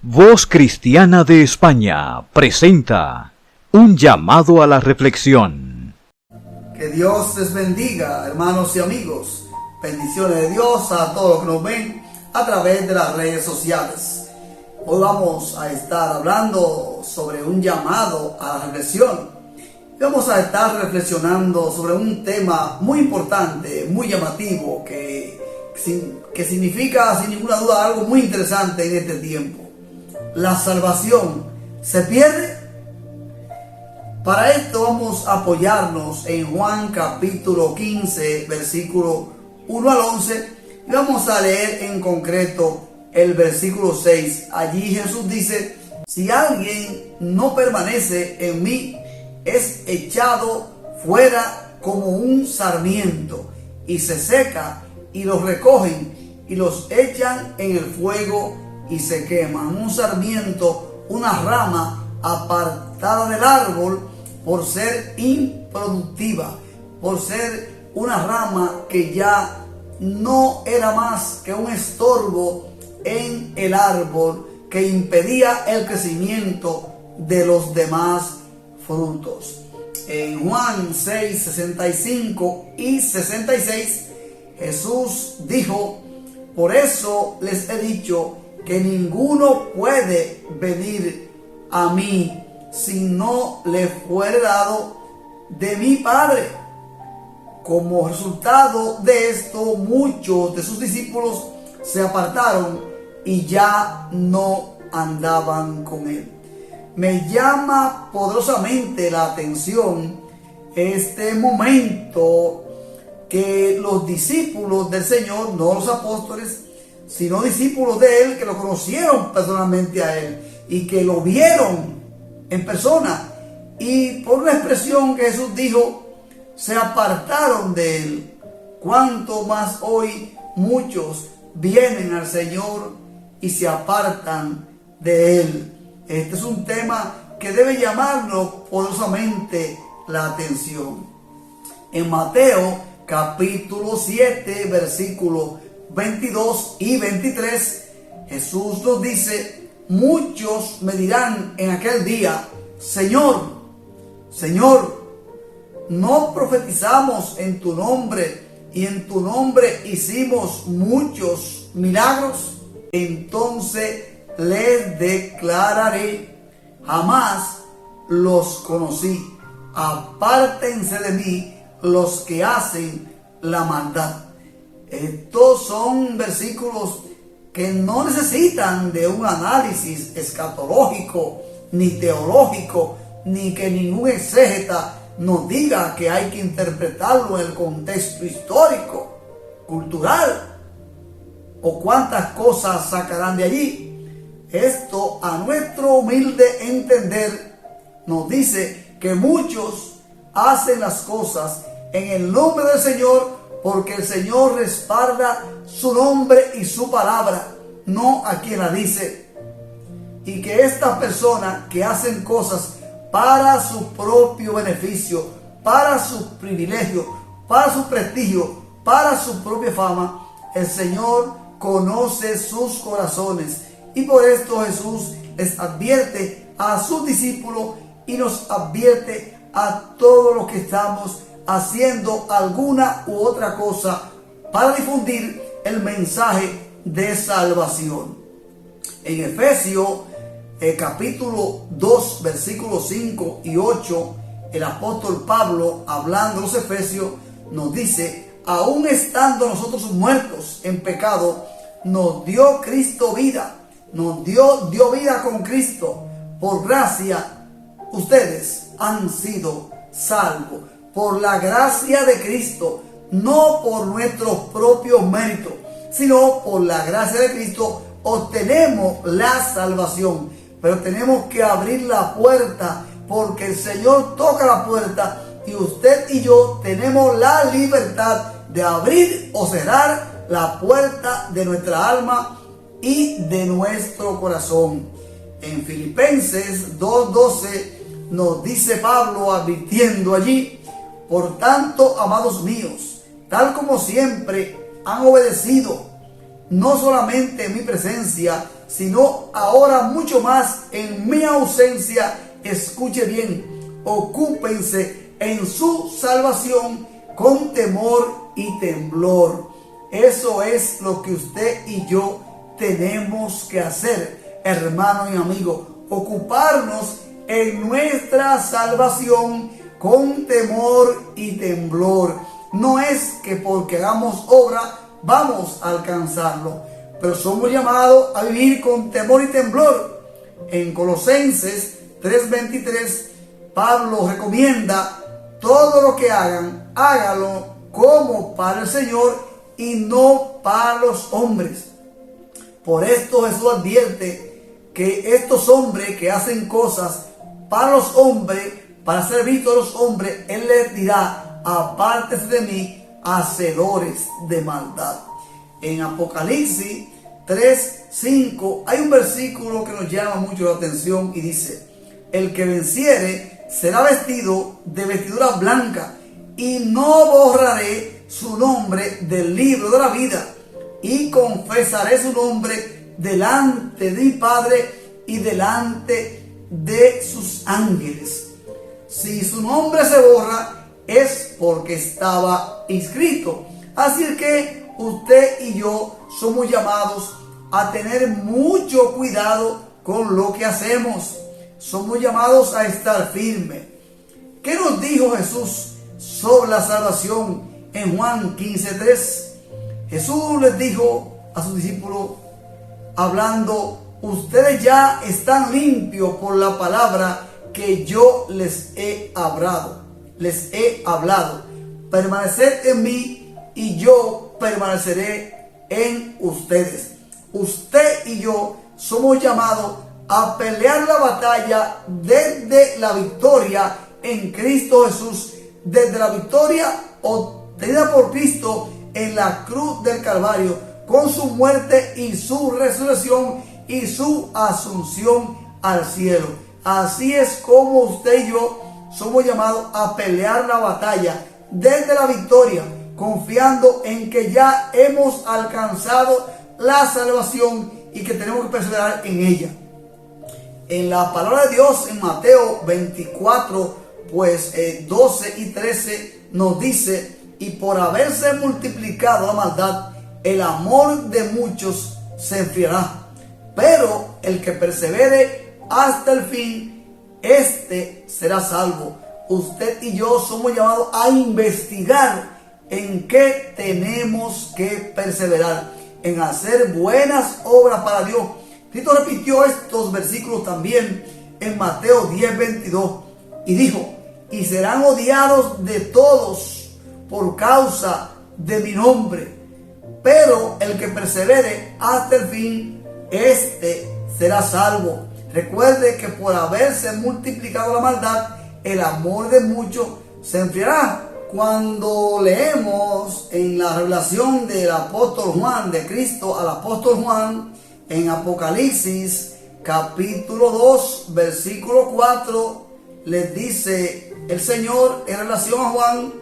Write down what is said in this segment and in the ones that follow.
Voz Cristiana de España presenta un llamado a la reflexión. Que Dios les bendiga, hermanos y amigos. Bendiciones de Dios a todos los que nos ven a través de las redes sociales. Hoy vamos a estar hablando sobre un llamado a la reflexión. Vamos a estar reflexionando sobre un tema muy importante, muy llamativo, que significa sin ninguna duda algo muy interesante en este tiempo. La salvación se pierde. Para esto vamos a apoyarnos en Juan capítulo 15, versículo 1 al 11, y vamos a leer en concreto el versículo 6. Allí Jesús dice: si alguien no permanece en mí, es echado fuera como un sarmiento, y se seca, y los recogen, y los echan en el fuego, y se queman. Un sarmiento, una rama apartada del árbol por ser improductiva, por ser una rama que ya no era más que un estorbo en el árbol, que impedía el crecimiento de los demás frutos. En Juan 6, 65 y 66, Jesús dijo: por eso les he dicho que ninguno puede venir a mí si no le fuere dado de mi Padre. Como resultado de esto, muchos de sus discípulos se apartaron y ya no andaban con él. Me llama poderosamente la atención este momento que los discípulos del Señor, no los apóstoles, sino discípulos de él, que lo conocieron personalmente a él y que lo vieron en persona, y por una expresión que Jesús dijo, se apartaron de él. Cuanto más hoy muchos vienen al Señor y se apartan de él. Este es un tema que debe llamarnos poderosamente la atención. En Mateo capítulo 7, versículos 22 y 23, Jesús nos dice: muchos me dirán en aquel día: Señor, Señor, ¿no profetizamos en tu nombre y en tu nombre hicimos muchos milagros? Entonces les declararé: jamás los conocí. Apártense de mí los que hacen la maldad. Estos son versículos que no necesitan de un análisis escatológico, ni teológico, ni que ningún exégeta nos diga que hay que interpretarlo en el contexto histórico, cultural, o cuántas cosas sacarán de allí. Esto, a nuestro humilde entender, nos dice que muchos hacen las cosas en el nombre del Señor, porque el Señor respalda su nombre y su palabra, no a quien la dice. Y que estas personas que hacen cosas para su propio beneficio, para su privilegio, para su prestigio, para su propia fama, el Señor conoce sus corazones. Y por esto Jesús les advierte a sus discípulos y nos advierte a todos los que estamos haciendo alguna u otra cosa para difundir el mensaje de salvación. En Efesios capítulo 2, versículos 5 y 8, el apóstol Pablo, hablando de los efesios, nos dice: aún estando nosotros muertos en pecado, nos dio Cristo vida, nos dio vida con Cristo. Por gracia ustedes han sido salvos, por la gracia de Cristo, no por nuestros propios méritos, sino por la gracia de Cristo obtenemos la salvación. Pero tenemos que abrir la puerta, porque el Señor toca la puerta y usted y yo tenemos la libertad de abrir o cerrar la puerta de nuestra alma y de nuestro corazón. En Filipenses 2:12 nos dice Pablo, advirtiendo allí: por tanto, amados míos, tal como siempre han obedecido, no solamente en mi presencia, sino ahora mucho más en mi ausencia. Escuche bien, ocúpense en su salvación con temor y temblor. Eso es lo que usted y yo tenemos que hacer, hermano y amigo, ocuparnos en nuestra salvación con temor y temblor. No es que porque hagamos obra vamos a alcanzarlo, pero somos llamados a vivir con temor y temblor. En Colosenses 3:23, Pablo recomienda: todo lo que hagan, hágalo como para el Señor y no para los hombres. Por esto Jesús advierte que estos hombres que hacen cosas para los hombres, para ser vistos a los hombres, Él les dirá: apártense de mí, hacedores de maldad. En Apocalipsis 3:5 hay un versículo que nos llama mucho la atención y dice: el que venciere será vestido de vestidura blanca, y no borraré su nombre del libro de la vida, y confesaré su nombre delante de mi Padre y delante de sus ángeles. Si su nombre se borra, es porque estaba inscrito. Así es que usted y yo somos llamados a tener mucho cuidado con lo que hacemos. Somos llamados a estar firmes. ¿Qué nos dijo Jesús sobre la salvación en Juan 15:3? Jesús les dijo a sus discípulos, hablando: ustedes ya están limpios por la palabra que yo les he hablado. Permaneced en mí y yo permaneceré en ustedes. Usted y yo somos llamados a pelear la batalla desde la victoria en Cristo Jesús, desde la victoria obtenida por Cristo en la cruz del Calvario, con su muerte y su resurrección y su asunción al cielo. Así es como usted y yo somos llamados a pelear la batalla desde la victoria, confiando en que ya hemos alcanzado la salvación y que tenemos que perseverar en ella. En la palabra de Dios, en Mateo 24, 12 y 13, nos dice: y por haberse multiplicado la maldad, el amor de muchos se enfriará. Pero el que persevere hasta el fin, este será salvo. Usted y yo somos llamados a investigar en qué tenemos que perseverar, en hacer buenas obras para Dios. Cristo repitió estos versículos también en Mateo 10:22 y dijo: y serán odiados de todos por causa de mi nombre, pero el que persevere hasta el fin, este será salvo. Recuerde que por haberse multiplicado la maldad, el amor de muchos se enfriará. Cuando leemos en la revelación del apóstol Juan, de Cristo al apóstol Juan, en Apocalipsis capítulo 2, versículo 4, les dice el Señor en relación a Juan,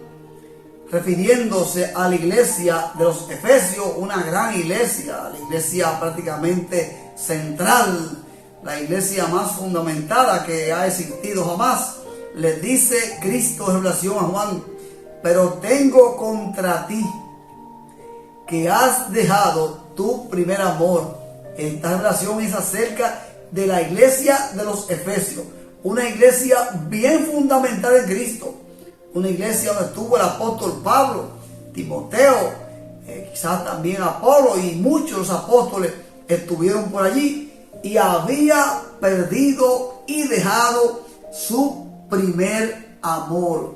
refiriéndose a la iglesia de los Efesios, una gran iglesia, la iglesia prácticamente central, la iglesia más fundamentada que ha existido jamás. Les dice Cristo en relación a Juan: pero tengo contra ti que has dejado tu primer amor. Esta relación es acerca de la iglesia de los Efesios, una iglesia bien fundamentada en Cristo, una iglesia donde estuvo el apóstol Pablo, Timoteo, quizás también Apolo, y muchos apóstoles estuvieron por allí, y había perdido y dejado su primer amor.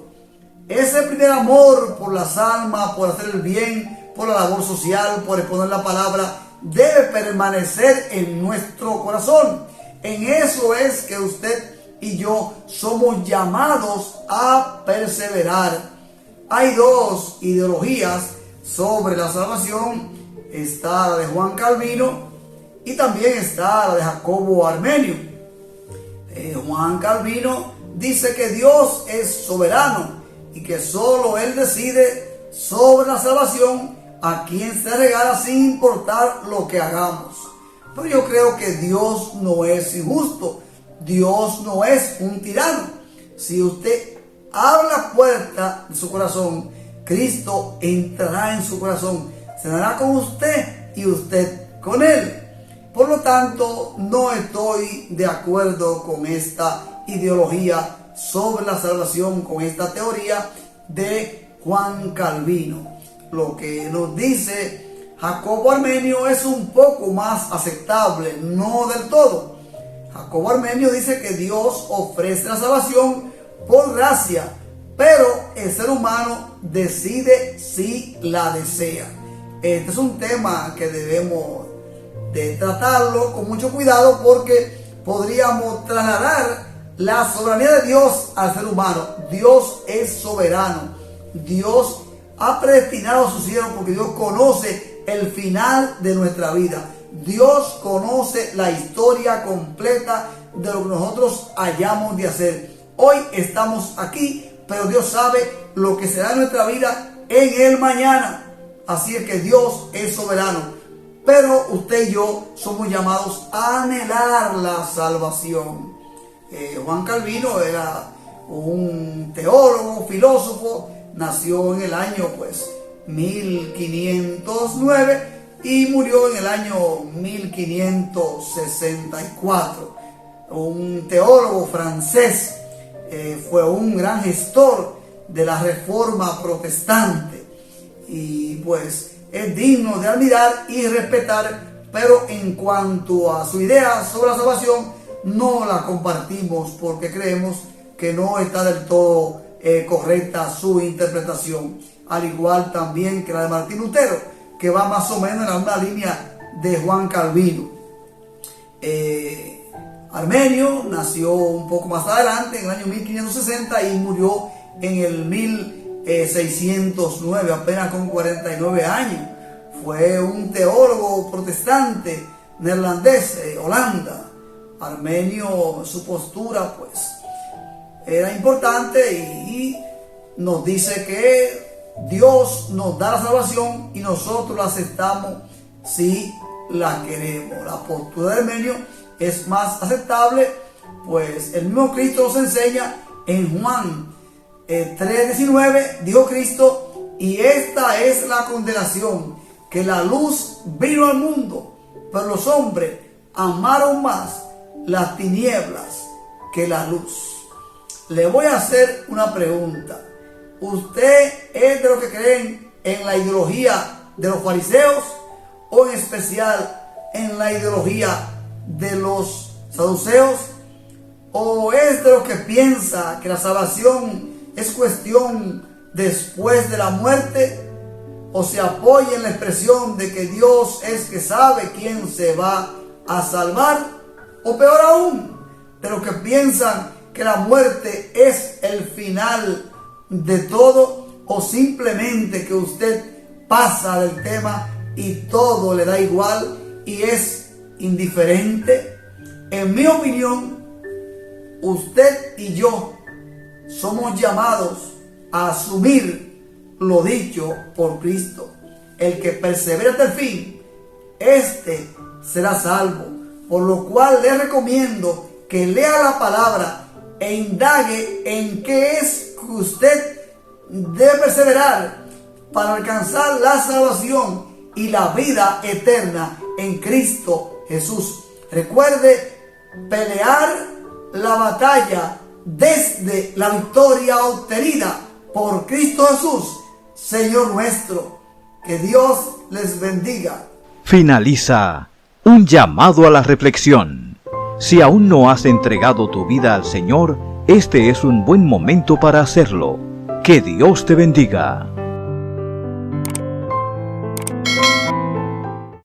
Ese primer amor por las almas, por hacer el bien, por la labor social, por exponer la palabra, debe permanecer en nuestro corazón. En eso es que usted y yo somos llamados a perseverar. Hay dos ideologías sobre la salvación. Está la de Juan Calvino y también está la de Jacobo Armenio. Juan Calvino dice que Dios es soberano y que solo Él decide sobre la salvación a quien se regala sin importar lo que hagamos. Pero yo creo que Dios no es injusto. Dios no es un tirano. Si usted abre la puerta de su corazón, Cristo entrará en su corazón, cenará con usted y usted con él. Por lo tanto, no estoy de acuerdo con esta ideología sobre la salvación, con esta teoría de Juan Calvino. Lo que nos dice Jacobo Armenio es un poco más aceptable, no del todo. Jacobo Armenio dice que Dios ofrece la salvación por gracia, pero el ser humano decide si la desea. Este es un tema que debemos de tratarlo con mucho cuidado, porque podríamos trasladar la soberanía de Dios al ser humano. Dios es soberano. Dios ha predestinado a sus hijos, porque Dios conoce el final de nuestra vida. Dios conoce la historia completa de lo que nosotros hayamos de hacer. Hoy estamos aquí, pero Dios sabe lo que será nuestra vida en el mañana. Así es que Dios es soberano. Pero usted y yo somos llamados a anhelar la salvación. Juan Calvino era un teólogo, filósofo. Nació en el año 1509 y murió en el año 1564. Un teólogo francés, fue un gran gestor de la Reforma protestante, y pues es digno de admirar y respetar, pero en cuanto a su idea sobre la salvación, no la compartimos, porque creemos que no está del todo correcta su interpretación, al igual también que la de Martín Lutero, que va más o menos en la misma línea de Juan Calvino. Armenio nació un poco más adelante, en el año 1560, y murió en el 1609, apenas con 49 años. Fue un teólogo protestante neerlandés, Holanda. Armenio, su postura pues era importante, y nos dice que Dios nos da la salvación y nosotros la aceptamos si la queremos. La postura de Armenio es más aceptable, pues el mismo Cristo nos enseña en Juan 3:19, dijo Cristo: y esta es la condenación, que la luz vino al mundo, pero los hombres amaron más las tinieblas que la luz. Le voy a hacer una pregunta. ¿Usted es de los que creen en la ideología de los fariseos, o en especial en la ideología de los saduceos? ¿O es de los que piensa que la salvación es cuestión después de la muerte? ¿O se apoya en la expresión de que Dios es que sabe quién se va a salvar? ¿O peor aún, de los que piensan que la muerte es el final de todo? ¿O simplemente que usted pasa del tema y todo le da igual y es indiferente? En mi opinión, usted y yo somos llamados a asumir lo dicho por Cristo. El que persevera hasta el fin, este será salvo. Por lo cual le recomiendo que lea la palabra e indague en qué es que usted debe perseverar para alcanzar la salvación y la vida eterna en Cristo Jesús. Recuerde pelear la batalla desde la victoria obtenida por Cristo Jesús, Señor nuestro. Que Dios les bendiga. Finaliza un llamado a la reflexión. Si aún no has entregado tu vida al Señor, este es un buen momento para hacerlo. Que Dios te bendiga.